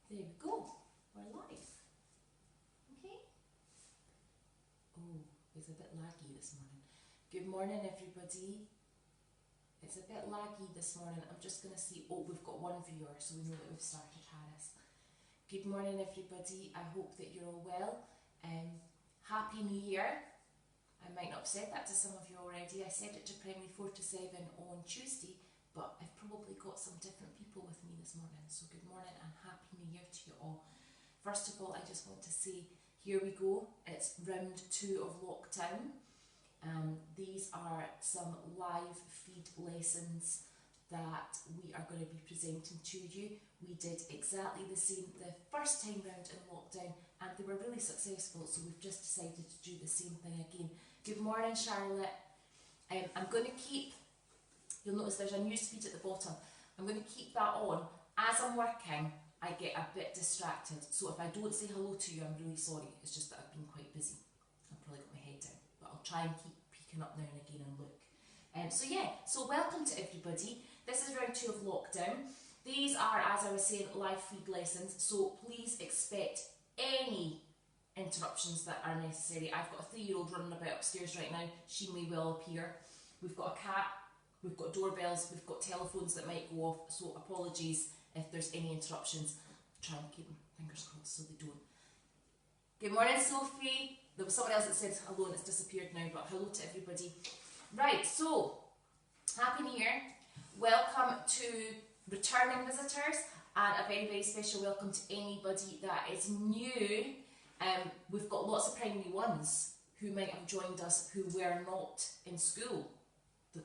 There we go. We're live. Okay. Oh, it's a bit laggy this morning. Good morning, everybody. It's a bit laggy this morning. I'm just going to see. Oh, we've got one viewer, so we know that we've started, Harris. Good morning, everybody. I hope that you're all well. Happy New Year. I might not have said that to some of you already. I said it to Primary 4 to 7 on Tuesday, but I've probably got some different people with me this morning. So good morning and Happy New Year to you all. First of all, I just want to say, here we go. It's round 2 of lockdown. These are some live feed lessons that we are going to be presenting to you. We did exactly the same the first time round in lockdown, and they were really successful, so we've just decided to do the same thing again. Good morning, Charlotte. I'm going to keep, you'll notice there's a news feed at the bottom. I'm going to keep that on. As I'm working, I get a bit distracted, so if I don't say hello to you, I'm really sorry. It's just that I've been quite busy. I've probably got my head down, but I'll try and keep peeking up now and again and look. So welcome to everybody. This is round 2 of lockdown. These are, as I was saying, live feed lessons, so please expect any interruptions that are necessary. I've got a 3-year-old running about upstairs right now. She may well appear. We've got a cat, we've got doorbells, we've got telephones that might go off, so apologies if there's any interruptions. Try and keep my fingers crossed so they don't. Good morning, Sophie. There was someone else that said hello and it's disappeared now, but hello to everybody. Right, so Happy New Year. Welcome to returning visitors, and a very, very special welcome to anybody that is new. We've got lots of primary ones who might have joined us who were not in school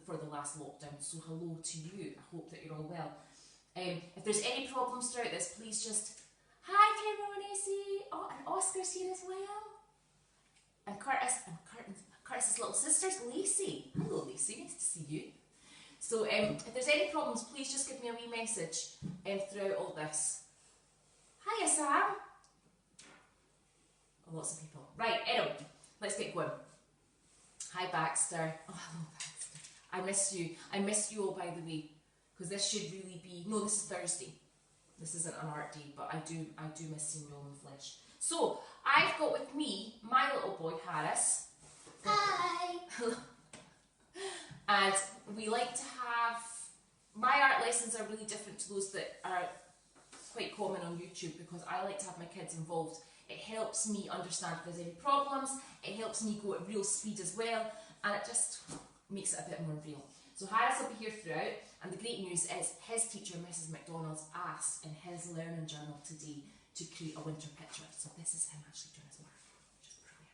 for the last lockdown, so hello to you. I hope that you're all well. If there's any problems throughout this, please just, hi Cameron and Acey, oh, and Oscar's here as well, and Curtis's little sister's Lacey. Hello Lacey, nice to see you. So if there's any problems, please just give me a wee message throughout all this. Hiya Sam. Oh, lots of people. Right, anyway, let's get going. Hi Baxter. Oh, hello Baxter. I miss you. I miss you all, by the way, because this should really be, no, this is Thursday. This isn't an art day, but I do miss seeing you all in the flesh. So I've got with me my little boy Harris. Hi. And we like to have, my art lessons are really different to those that are quite common on YouTube, because I like to have my kids involved. It helps me understand if there's any problems, it helps me go at real speed as well, and it just makes it a bit more real. So Harris will be here throughout, and the great news is his teacher, Mrs. McDonald's, asked in his learning journal today to create a winter picture. So this is him actually doing his work, which is brilliant.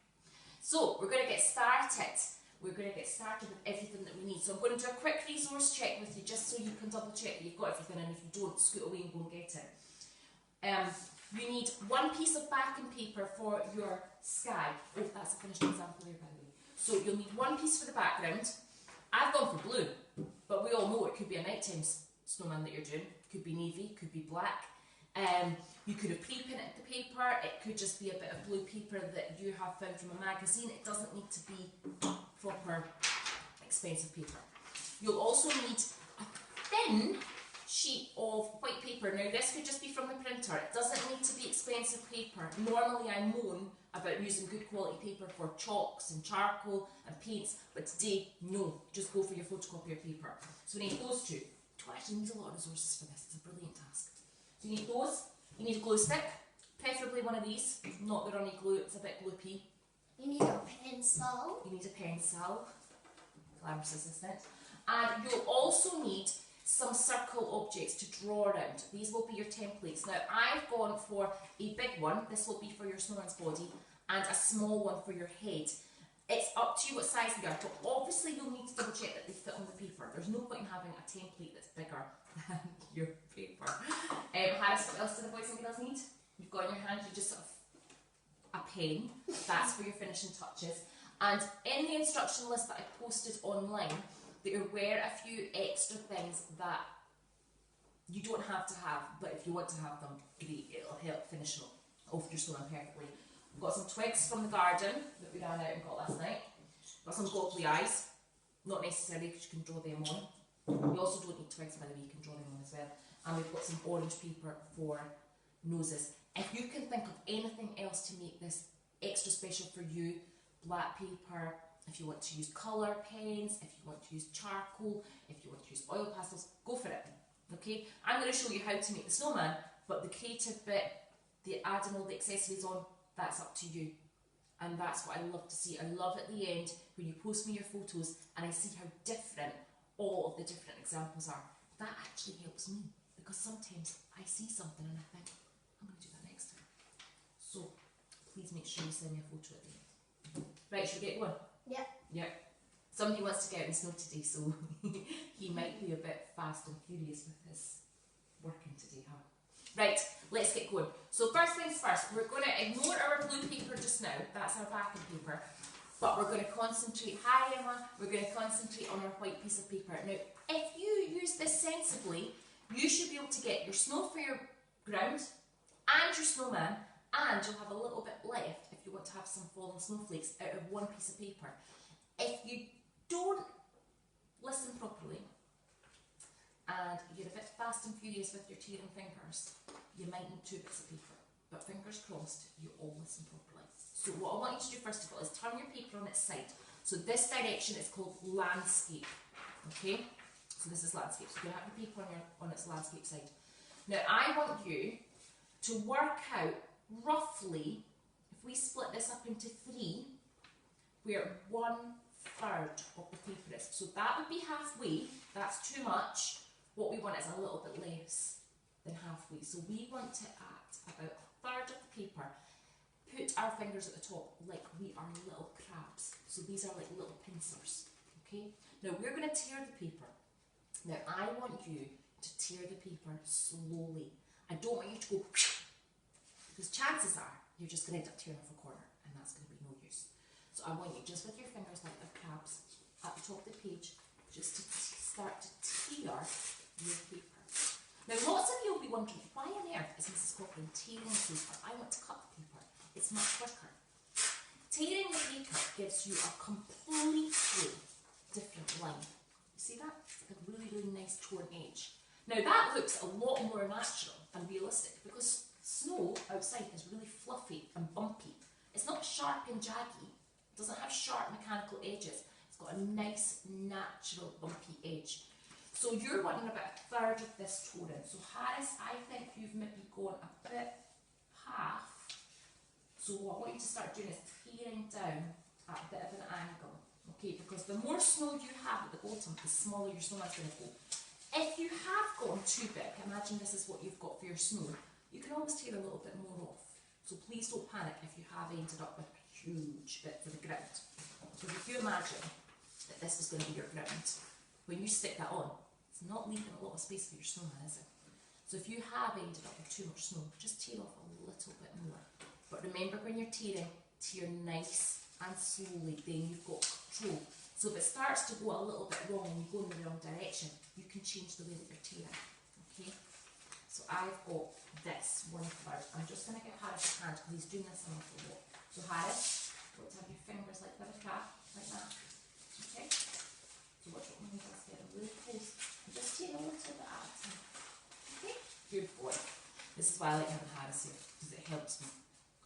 So we're going to get started. We're going to get started with everything that we need. So I'm going to do a quick resource check with you just so you can double check that you've got everything, and if you don't, scoot away and go and get it. You need one piece of backing paper for your sky. Oh, that's a finished example there, by the way. So you'll need one piece for the background. I've gone for blue, but we all know it could be a nighttime snowman that you're doing. It could be navy, could be black. You could have pre-printed the paper. It could just be a bit of blue paper that you have found from a magazine. It doesn't need to be proper expensive paper. You'll also need a thin sheet of white paper. Now this could just be from the printer. It doesn't need to be expensive paper. Normally I moan about using good quality paper for chalks and charcoal and paints, but today, no, just go for your photocopier paper. So we need those two. You actually need a lot of resources for this. It's a brilliant task. So you need those. You need a glue stick, preferably one of these, not the runny glue, it's a bit gloopy. You need a pencil. You need a pencil, glamorous assistant. And you'll also need some circle objects to draw around. These will be your templates. Now I've gone for a big one, this will be for your snowman's body, and a small one for your head. It's up to you what size they are, but obviously you'll need to double check that they fit on the paper. There's no point in having a template that's bigger than your paper. Harris, what else do the boys and girls need? You've got in your hand, you just sort of a pen, that's for your finishing touches. And in the instruction list that I posted online, there were a few extra things that you don't have to have, but if you want to have them, great, it'll help finish off your snowman perfectly. We've got some twigs from the garden that we ran out and got last night. Got some goggly eyes, not necessarily because you can draw them on. We also don't need twigs, by the way, you can draw them on as well. And we've got some orange paper for noses. If you can think of anything else to make this extra special for you, black paper, if you want to use colour pens, if you want to use charcoal, if you want to use oil pastels, go for it. Okay, I'm going to show you how to make the snowman, but the creative bit, the adding all the accessories on, that's up to you. And that's what I love to see. I love at the end when you post me your photos and I see how different all of the different examples are. That actually helps me, because sometimes I see something and I think, I'm going to do that next time. So please make sure you send me a photo at the end. Right, should we get going? Yep. Yep. Somebody wants to get out in the snow today, so he might be a bit fast and furious with his working today, huh? Right, let's get going. So first things first, we're going to ignore our blue paper just now. That's our backing paper. But we're going to concentrate, hi Emma, we're going to concentrate on our white piece of paper. Now, if you use this sensibly, you should be able to get your snow for your ground and your snowman, and you'll have a little bit left if you want to have some falling snowflakes out of one piece of paper. If you don't listen properly and you're a bit fast and furious with your tearing fingers, you might need 2 bits of paper. But fingers crossed, you all listen properly. So what I want you to do first of all is turn your paper on its side. So this direction is called landscape. Okay? So this is landscape. So you're going to have your paper on its landscape side. Now I want you to work out roughly, if we split this up into 3, where 1/3 of the paper is. So that would be halfway. That's too much. What we want is a little bit less than halfway. So we want to add about 1/3 of the paper. Put our fingers at the top like we are little crabs. So these are like little pincers. Okay? Now we're going to tear the paper. Now I want you to tear the paper slowly. I don't want you to go because chances are you're just going to end up tearing off a corner and that's going to be no use. So I want you just with your fingers like the crabs at the top of the page just to start to tear your paper. Now lots of you will be wondering, why on earth is Mrs. Cochran tearing the paper? I want to cut the paper. It's much quicker. Tearing the paper gives you a completely different line. You see that? It's like a really, really nice torn edge. Now that looks a lot more natural and realistic because snow outside is really fluffy and bumpy. It's not sharp and jaggy. It doesn't have sharp mechanical edges. It's got a nice, natural, bumpy edge. So you're wanting about 1/3 of this torn in. So Harris, I think you've maybe gone a bit half. So what I want you to start doing is tearing down at a bit of an angle. Okay, because the more snow you have at the bottom, the smaller your snowman's going to go. If you have gone too big, imagine this is what you've got for your snow, you can always tear a little bit more off. So please don't panic if you have ended up with a huge bit for the ground. So if you imagine that this was going to be your ground, when you stick that on, it's not leaving a lot of space for your snowman, is it? So if you have ended up with too much snow, just tear off a little bit more. But remember when you're tearing, tear nice and slowly, then you've got control. So if it starts to go a little bit wrong and you go in the wrong direction, you can change the way that you're tearing. Okay? So I've got this 1/3. I'm just going to get Harris a hand because he's doing this an awful lot. So Harris, you want to have your fingers like that, like that. Okay? So watch what I'm just getting really close. And just tear a little bit at a time. Okay? Good boy. This is why I like having Harris here, because it helps me.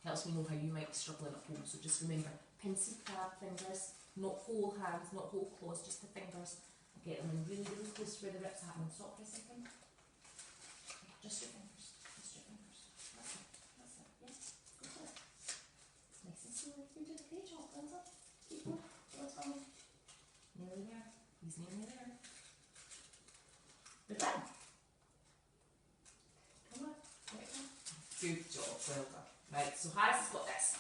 Helps me know how you might be struggling at home. So just remember, pincy crab fingers, not whole hands, not whole claws, just the fingers. Get them in really, really close to where the rips happen. Stop for a second. Just your fingers. Just your fingers. That's it. That's it. Yes. Go for it. Nice and slow. You're doing a great job. Hands up. Keep going. Don't tell me. Nearly there. He's nearly there. Good done. Come on. Right on. Good job. Well done. Right, so Harris has got this,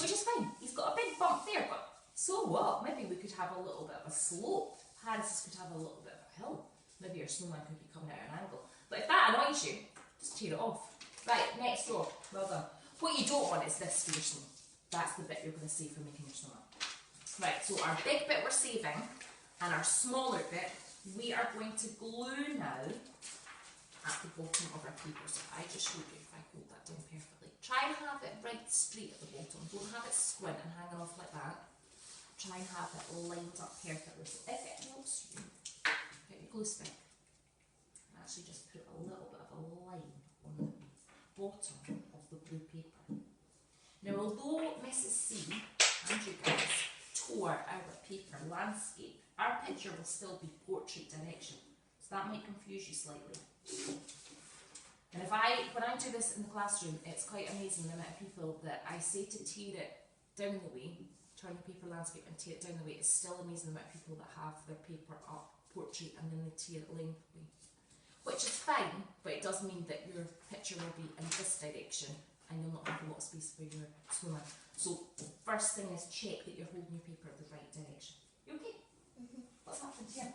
which is fine. He's got a big bump there, but so what? Maybe we could have a little bit of a slope. Harris could have a little bit of a hill. Maybe your snowman could be coming out at an angle. But if that annoys you, just tear it off. Right, next row. Well done. What you don't want is this for your snow. That's the bit you're going to save for making your snowman. Right, so our big bit we're saving, and our smaller bit, we are going to glue now at the bottom of our paper. So I just showed you if I hold that down perfectly. Try and have it right straight at the bottom. Don't have it squint and hanging off like that. Try and have it lined up perfectly. So if it helps you, get your glue stick and actually just put a little bit of a line on the bottom of the blue paper. Now, although Mrs. C and you guys tore our paper landscape, our picture will still be portrait direction. So that might confuse you slightly. And when I do this in the classroom, it's quite amazing the amount of people that I say to tear it down the way, turn the paper landscape and tear it down the way. It's still amazing the amount of people that have their paper up portrait and then they tear it lengthway. Which is fine, but it does mean that your picture will be in this direction and you'll not have a lot of space for your snowman. So first thing is check that you're holding your paper the right direction. You okay? What's happened here?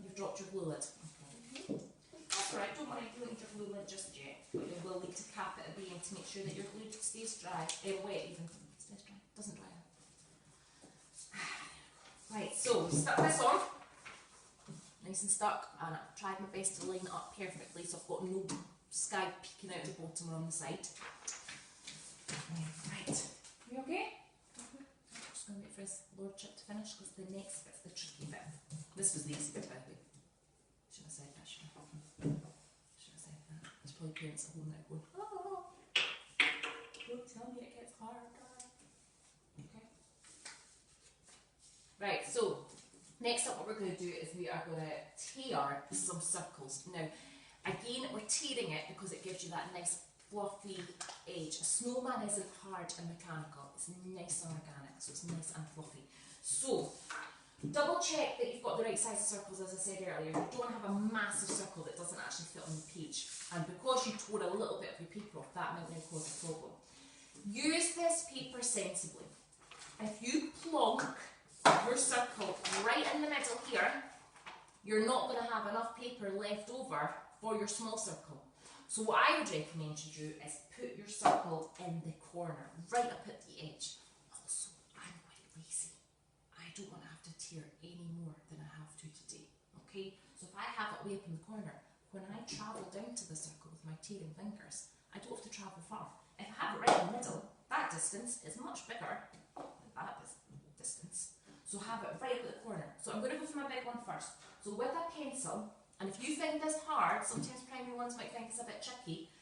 You've dropped your glue lid. Okay. That's alright, don't worry, you don't need your glue lid just yet. But you will need to cap it at the end to make sure that your glue stays dry. Wet even. Stays dry. Doesn't dry out. Right, so stuck this on. Nice and stuck, and I've tried my best to line it up perfectly so I've got no sky peeking out the bottom or on the side. Right, you okay? I'm just going to wait for his lordship to finish because the next bit's the tricky bit. This was the easy bit, by the way. Should have said that, should have said that. There's probably parents at home now going, oh, don't tell me it gets harder. Okay. Right, so next up what we're going to do is we are going to tear some circles. Now, again, we're tearing it because it gives you that nice fluffy edge. A snowman isn't hard and mechanical, it's nice and organic, so it's nice and fluffy. So, double check that you've got the right size of circles, as I said earlier. You don't have a massive circle that doesn't actually fit on the page. And because you tore a little bit of your paper off, that might now cause a problem. Use this paper sensibly. If you plonk your circle right in the middle here, you're not going to have enough paper left over for your small circle. So what I would recommend you do is put your circle in the corner, right up at the edge. Also, I'm quite lazy. I don't want to have to tear any more than I have to today. Okay? So if I have it way up in the corner, when I travel down to the circle with my tearing fingers, I don't have to travel far. If I have it right in the middle, that distance is much bigger than that distance. So have it right up at the corner. So I'm going to go for my big one first. So with a pencil, and if you find this hard, sometimes primary ones might think it's a bit tricky,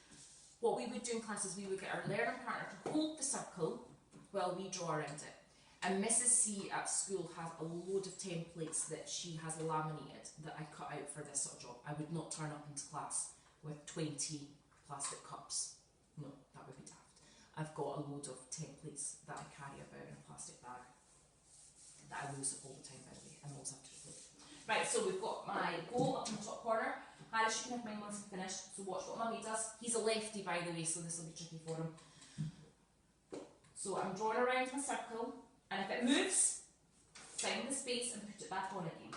what we would do in class is we would get our learning partner to hold the circle while we draw around it. And Mrs. C at school has a load of templates that she has laminated that I cut out for this sort of job. I would not turn up into class with 20 plastic cups. No, that would be daft. I've got a load of templates that I carry about in a plastic bag that I lose all the time, by the way, and always have to replace. Right, so we've got my goal up in the top corner. Harris, you can have mine once I'm finished. So watch what Mummy does. He's a lefty, by the way, so this will be tricky for him. So I'm drawing around my circle, and if it moves, find the space and put it back on again.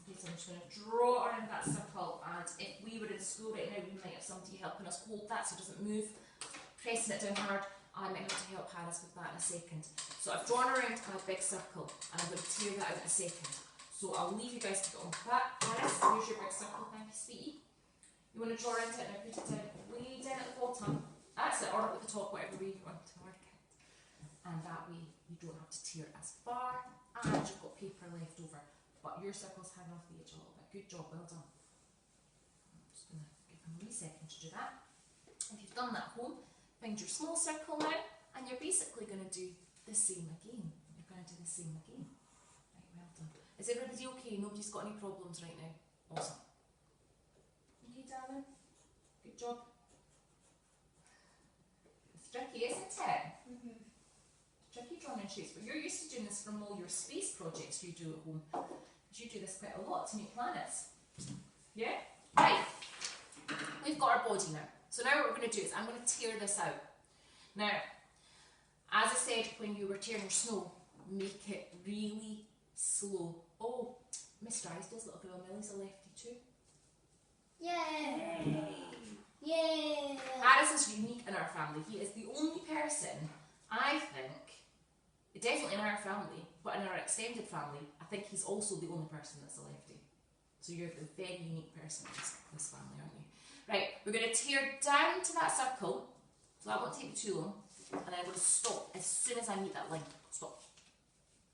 Okay, so I'm just going to draw around that circle, and if we were in school right now, we might have somebody helping us hold that so it doesn't move. Pressing it down hard, I might have to help Harris with that in a second. So I've drawn around my big circle, and I'm going to tear that out in a second. So I'll leave you guys to get on with that. Harris, here's your big circle, thank you, sweetie. You want to draw around it and put it down, way down at the bottom. That's it, or up at the top, whatever way you want to work it. And that way you don't have to tear as far, and you've got paper left over. But your circle's hanging off the edge a little bit. Good job, well done. I'm just going to give him a wee second to do that. If you've done that at home, find your small circle now, and you're basically going to do the same again. You're going to do the same again. Right, well done. Is everybody okay? Nobody's got any problems right now? Awesome. Okay, darling? Good job. It's tricky, isn't it? It's tricky drawing in shapes, but you're used to doing this from all your space projects you do at home. You do this quite a lot to make planets. Yeah? Right. We've got our body now. So now what we're going to do is I'm going to tear this out. Now, as I said when you were tearing your snow, make it really slow. Oh, Miss Drysdale's little girl Millie's a lefty too. Yay! Yay! Harris is unique in our family. He is the only person, I think, definitely in our family, but in our extended family, I think he's also the only person that's a lefty. So you're the very unique person in this family, aren't you? Right, we're going to tear down to that circle, so that won't take me too long, and I'm going to stop as soon as I meet that line. Stop.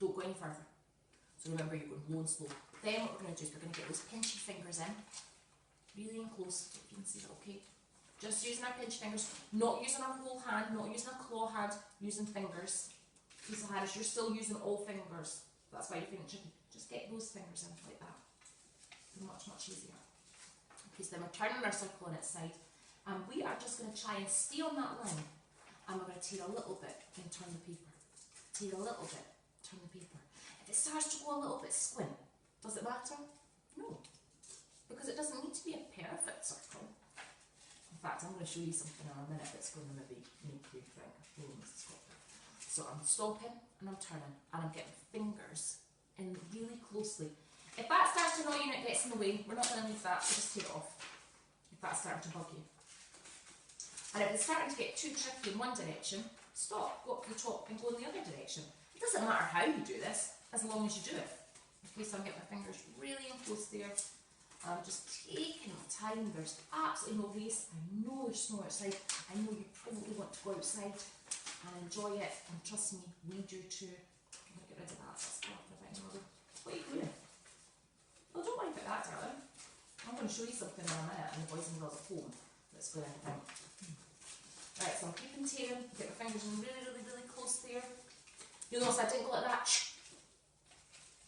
Don't go any further. So remember, you're going low and slow. Then what we're going to do is we're going to get those pinchy fingers in, really in close, if you can see that, okay? Just using our pinch fingers, not using our whole hand, not using a claw hand, using fingers. Lisa Harris, you're still using all fingers. That's why you're feeling tricky. Just get those fingers in like that. They're much, much easier. Okay, so then we're turning our circle on its side. And we are just going to try and stay on that line. And we're going to tear a little bit and turn the paper. Tear a little bit, turn the paper. If it starts to go a little bit squint, does it matter? No. Because it doesn't need to be a perfect circle. In fact, I'm going to show you something in a minute that's going to maybe make you think, oh, this is good. So I'm stopping and I'm turning and I'm getting fingers in really closely. If that starts to annoy you and it gets in the way, we're not going to leave that, so just take it off. If that's starting to bug you. And if it's starting to get too tricky in one direction, stop, go up to the top and go in the other direction. It doesn't matter how you do this, as long as you do it. Okay, so I'm getting my fingers really in close there. I'm just taking my time. There's absolutely no race. I know there's snow outside. I know you probably want to go outside and enjoy it. And trust me, we do too. I'm going to get rid of that. That's perfect. What are you doing? Well, don't worry about that, darling. I'm going to show you something in a minute, and the boys and girls at home that's going to think. Right, so I'm keeping tearing. Get my fingers in really, really, really close there. You'll notice I didn't go like that.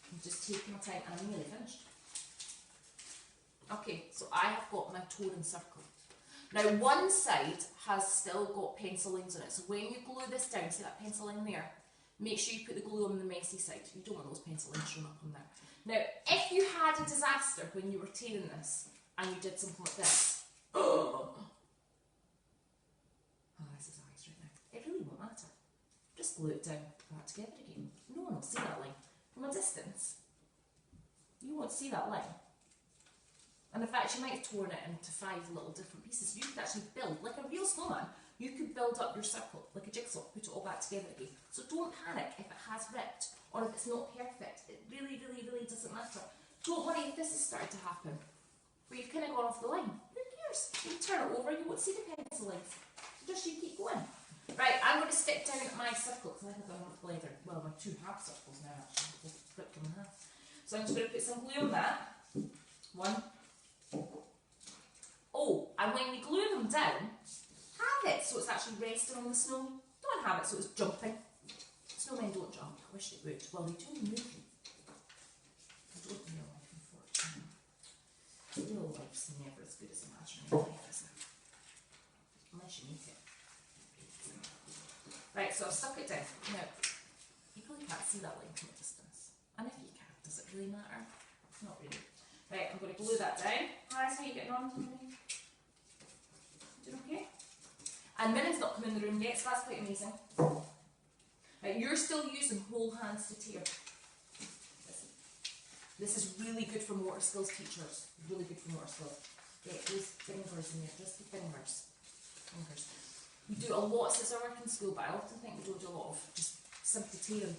I'm just taking my time, and I'm nearly finished. Okay, so I have got my touring circle. Now one side has still got pencil lines on it, so when you glue this down, see that pencil line there? Make sure you put the glue on the messy side. You don't want those pencil lines showing up on there. Now, if you had a disaster when you were tearing this, and you did something like this, oh, this is eyes right now. It really won't matter. Just glue it down, put that together again. No one will see that line. From a distance, you won't see that line. And in fact, you might have torn it into 5 little different pieces. You could actually build, like a real snowman, you could build up your circle, like a jigsaw, put it all back together again. So don't panic if it has ripped, or if it's not perfect. It really, really, really doesn't matter. Don't worry if this is starting to happen, where you've kind of gone off the line. Who cares? You can turn it over, you won't see the pencil lines. Just you keep going. Right, I'm going to stick down at my circle, because I have done with leather. Well, my 2 half circles now, actually. We'll flip them in half. So I'm just going to put some glue on that. 1. Oh, and when you glue them down, have it so it's actually resting on the snow. Don't have it so it's jumping. Snowmen don't jump. I wish they would. Well, they do in the movie. I don't in real life, unfortunately. Real life's never as good as imaginary life, is it? Unless you make it. Right, so I've stuck it down. Now, you probably can't see that line from a distance. And if you can, does it really matter? Not really. Right, I'm going to glue that down. Hi, how are you getting on? Doing okay? And Minnie's not come in the room yet, so that's quite amazing. Right, you're still using whole hands to tear. This is really good for motor skills teachers. Really good for motor skills. Get those fingers in there, just the fingers. Fingers. We do a lot of scissor work in school, but I often think we don't do a lot of just simply tearing.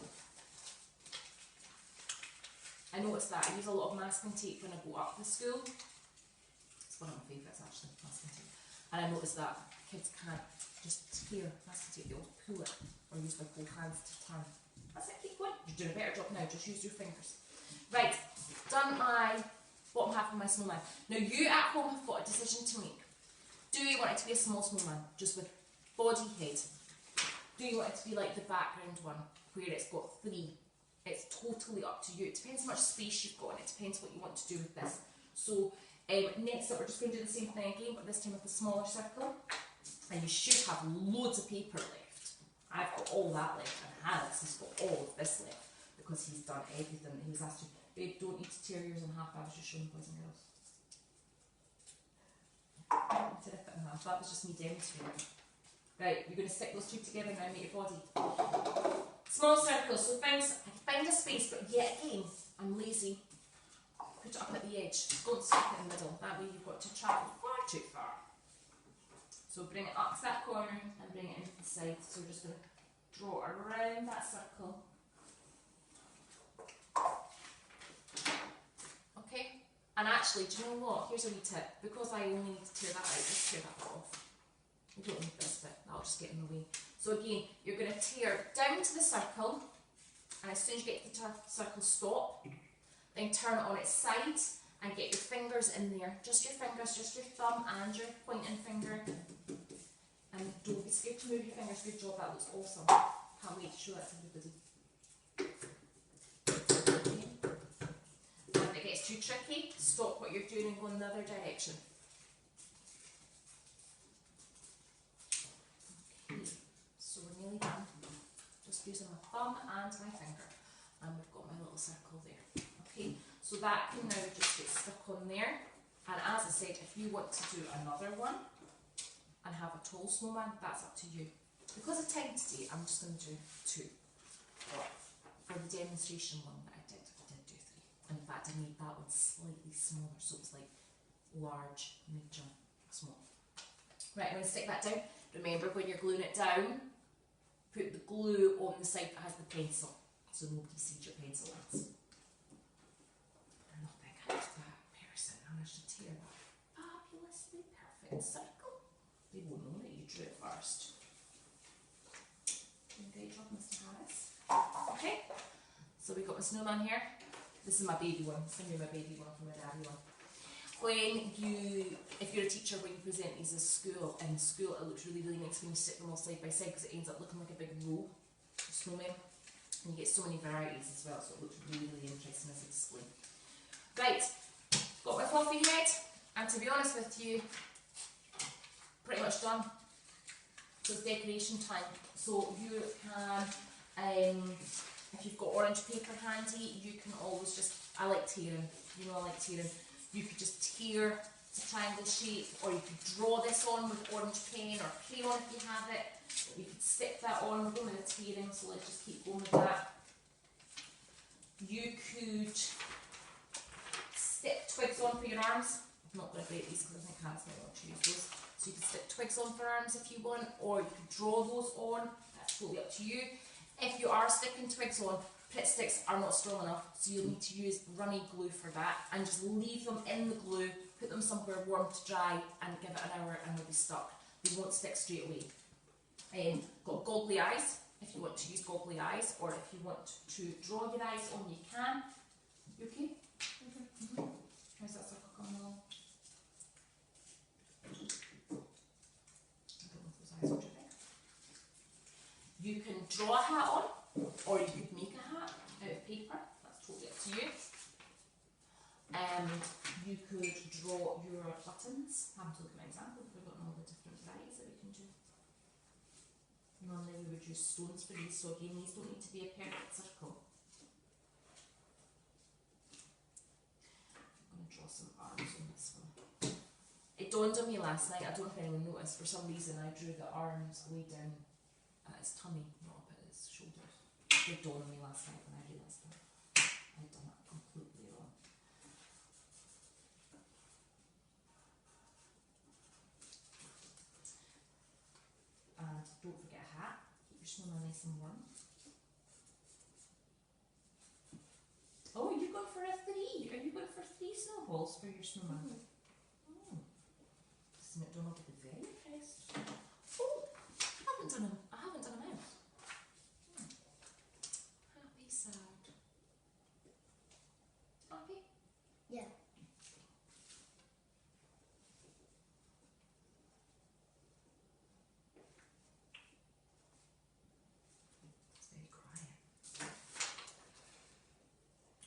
I noticed that I use a lot of masking tape when I go up to school. It's one of my favourites actually, masking tape. And I noticed that kids can't just tear masking tape, they will pull it or use their whole hands to turn. That's it, keep going. You're doing a better job now, just use your fingers. Right, done my bottom half of my snowman. Now you at home have got a decision to make. Do you want it to be a small snowman, just with body head? Do you want it to be like the background one, where it's got 3? It's totally up to you. It depends how much space you've got and it depends what you want to do with this. So next up we're just going to do the same thing again, but this time with a smaller circle. And you should have loads of paper left. I've got all that left, and Hannah's has got all of this left because he's done everything that he was asked to. Babe, don't need to tear yours in half. I was just showing boys and girls. I didn't tear it in half. That was just me demonstrating. Right, you're going to stick those 2 together now and make your body. Small circles, so I find a space, but yet again, I'm lazy. Put it up at the edge. Don't stick it in the middle. That way you've got to travel far too far. So bring it up to that corner and bring it into the side. So we're just going to draw around that circle. Okay? And actually, do you know what? Here's a wee tip. Because I only need to tear that out, just tear that bit off. You don't need this bit, that'll just get in the way. So again, you're going to tear down to the circle, and as soon as you get to the circle, stop. Then turn it on its side, and get your fingers in there. Just your fingers, just your thumb and your pointing finger. And don't be scared to move your fingers. Good job, that looks awesome. Can't wait to show that to everybody. When it gets too tricky, stop what you're doing and go in the other direction. Okay, so we're nearly done. Just using my thumb and my finger. And we've got my little circle there. Okay, so that can now just get stuck on there. And as I said, if you want to do another one and have a tall snowman, that's up to you. Because of time today, I'm just going to do 2. For the demonstration one that I did do 3. In fact, I made that one slightly smaller, so it was like large, medium, small. Right, I'm going to stick that down. Remember, when you're gluing it down, put the glue on the side that has the pencil, so nobody sees your pencil ends. I'm not big enough that person, and I should tear that fabulously perfect circle. They won't know that you drew it first. Great job, Mr. Harris. Okay, so we've got my snowman here. This is my baby one. This is going to be my baby one from my daddy one. When you, if you're a teacher, when you present these in school, it looks really, really nice when you stick them all side by side because it ends up looking like a big row of snowmen. And you get so many varieties as well, so it looks really, really interesting as a display. Right, got my fluffy head, and to be honest with you, pretty much done. So it's decoration time. So you can, if you've got orange paper handy, you can always just, I like tearing, you know I like tearing. You could just tear to triangle shape, or you could draw this on with orange pen or crayon if you have it. You could stick that on. We're going with the tearing, so let's just keep going with that. You could stick twigs on for your arms. I'm not going to break these because I think Hannah's might want to use those. So you can stick twigs on for arms if you want, or you could draw those on. That's totally up to you. If you are sticking twigs on, Pit sticks are not strong enough, so you'll need to use runny glue for that, and just leave them in the glue, put them somewhere warm to dry, and give it an hour and they'll be stuck. They won't stick straight away. Got goggly eyes, if you want to use goggly eyes, or if you want to draw your eyes on, you can. You okay? Mm-hmm. How's that circle coming along? I don't know if those eyes are too big. You can draw a hat on, or you could make a hat out of paper, that's totally up to you. You could draw your buttons. I'm to look at my example, we've got all the different varieties that we can do. Normally we would use stones for these, so again these don't need to be a perfect circle. I'm going to draw some arms on this one. It dawned on me last night, I don't know if anyone noticed, for some reason I drew the arms way down at his tummy, not up at his shoulders. It dawned on me last night when I realised that I'd done that completely wrong. And don't forget a hat, keep your snowman nice and warm. Oh, you're going for a 3. Are you going for 3 snowballs for your snowman? Oh. Mrs. McDonald will be very impressed. Oh, I haven't done a mouth. Happy, sad. Happy? Yeah. It's very quiet.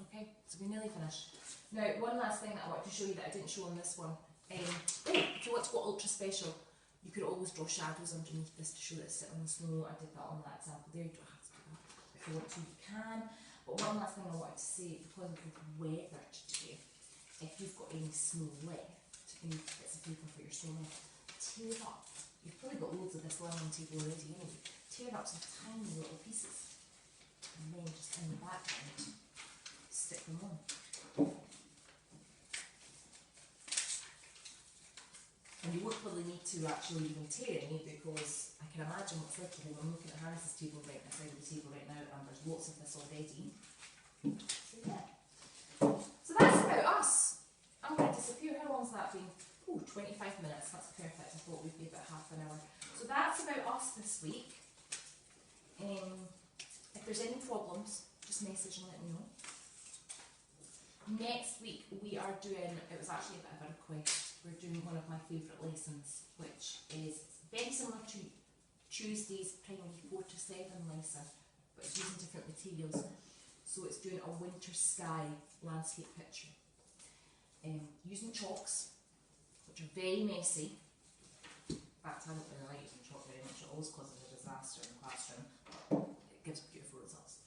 Okay, so we're nearly finished. Now, one last thing that I wanted to show you that I didn't show on this one. If you want to go ultra special, you could always draw shadows underneath this to show that it's sitting on the snow. I did that on that example there. You don't have to do that. If you want to, you can. But one last thing I wanted to say, because of the weather today, if you've got any snow left, any bits of paper for your snowman, tear it up. You've probably got loads of this lying on the table already anyway. Tear it up some tiny little pieces, and then just in the background, stick them on. And you won't probably need to actually even tear any, because I can imagine what's like today. I'm looking at Harris's table right side of the table right now, and there's lots of this already. So yeah. So that's about us. I'm going to disappear. How long's that been? Oh, 25 minutes. That's perfect. I thought we'd be about half an hour. So that's about us this week. If there's any problems, just message and let me know. Next week we are doing, it was actually a bit of a request, we're doing one of my favourite lessons, which is very similar to Tuesday's primary 4 to 7 lesson, but it's using different materials. So it's doing a winter sky landscape picture. Using chalks, which are very messy. In fact, I don't really like using chalk very much, it always causes a disaster in the classroom. It gives beautiful results.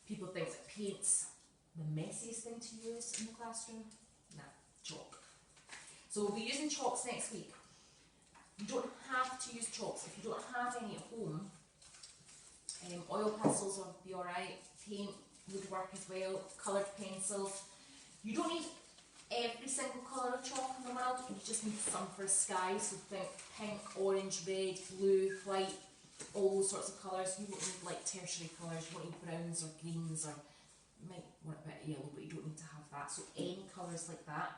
People think that paint's the messiest thing to use in the classroom. Nah, chalk. So we'll be using chalks next week. You don't have to use chalks if you don't have any at home. Oil pastels will be alright, paint would work as well, coloured pencils. You don't need every single colour of chalk in the world, you just need some for a sky, so think pink, orange, red, blue, white, all those sorts of colours. You won't need like tertiary colours, you won't need browns or greens, or you might want a bit of yellow, but you don't need to have that. So any colours like that.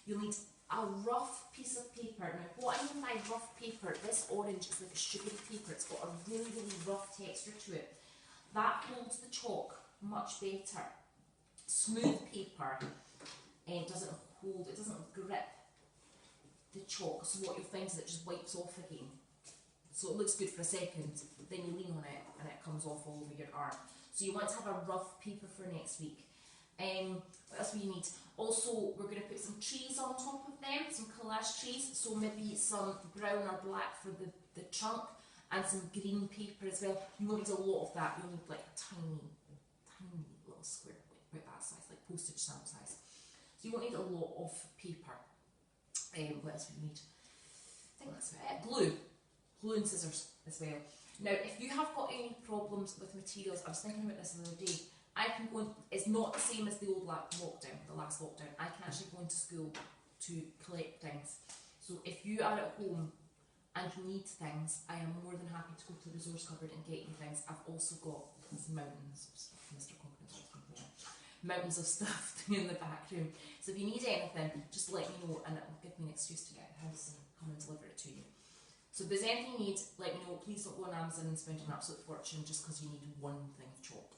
You'll need a rough piece of paper. Now what I mean by rough paper, this orange is like a sugary paper, it's got a really, really rough texture to it. That holds the chalk much better. Smooth paper doesn't hold, it doesn't grip the chalk, so what you'll find is it just wipes off again. So it looks good for a second, then you lean on it and it comes off all over your arm. So you want to have a rough paper for next week. What else do you need? Also, we're going to put some trees on top of them, some collage trees, so maybe some brown or black for the trunk and some green paper as well. You won't need a lot of that, you'll need like a tiny little square, like about that size, like postage stamp size. So you won't need a lot of paper. What else do we need? I think that's about it. Glue and scissors as well. Now, if you have got any problems with materials, I was thinking about this the other day, I can go, it's not the same as the old lockdown, the last lockdown. I can actually go into school to collect things. So if you are at home and you need things, I am more than happy to go to the resource cupboard and get you things. I've also got mountains of stuff, Mr. Confidence, mountains of stuff in the back room. So if you need anything, just let me know and it will give me an excuse to get out of the house and come and deliver it to you. So if there's anything you need, let me know. Please don't go on Amazon and spend an absolute fortune just because you need one thing of chalk.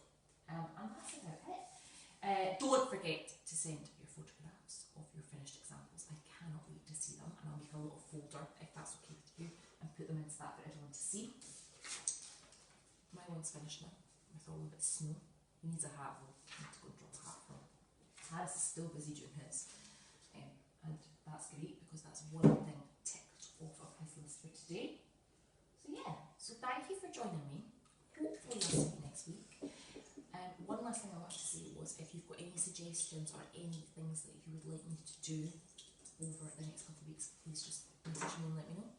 And that's about it. Don't forget to send your photographs of your finished examples. I cannot wait to see them, and I'll make a little folder, if that's okay with you, and put them into that for everyone to see. My one's finished now, with all of its snow. He needs a hat though. I need to go and drop a hat for him. Harris is still busy doing his. And that's great, because that's one thing ticked off of his list for today. So yeah, so thank you for joining me. Hopefully I'll see you next week. One last thing I wanted to say was, if you've got any suggestions or any things that you would like me to do over the next couple of weeks, please just message me and let me know.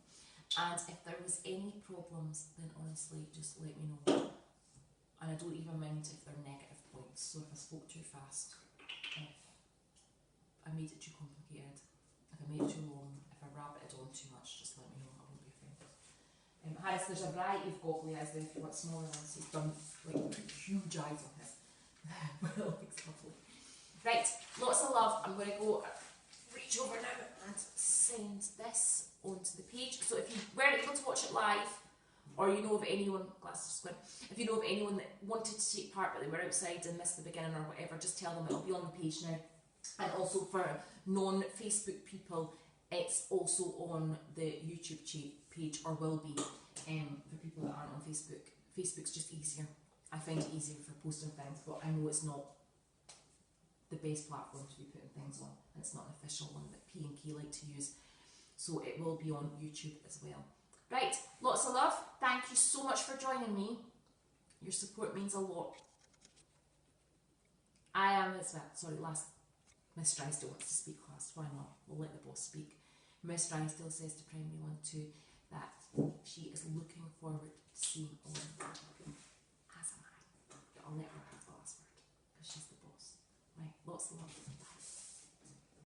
And if there was any problems, then honestly just let me know. And I don't even mind if they're negative points. So if I spoke too fast, if I made it too complicated, if I made it too long, if I rabbited on too much, just let me know. I won't be offended. Harris, there's a variety of Goggly eyes there if you want smaller ones. He's done like huge eyes on his. Well, it's lovely. Right, lots of love. I'm going to go reach over now and send this onto the page. So if you weren't able to watch it live, or you know of anyone, if you know of anyone that wanted to take part but they were outside and missed the beginning or whatever, just tell them it'll be on the page now. And also for non-Facebook people, it's also on the YouTube page, or will be, for people that aren't on Facebook. Facebook's just easier. I find it easier for posting things, but I know it's not the best platform to be putting things on, and it's not an official one that P&K like to use. So it will be on YouTube as well. Right, lots of love. Thank you so much for joining me. Your support means a lot. I am as well. Sorry, Miss Drysdale wants to speak last. Why not? We'll let the boss speak. Miss Drysdale says to Primary 1 2 that she is looking forward to seeing all of you.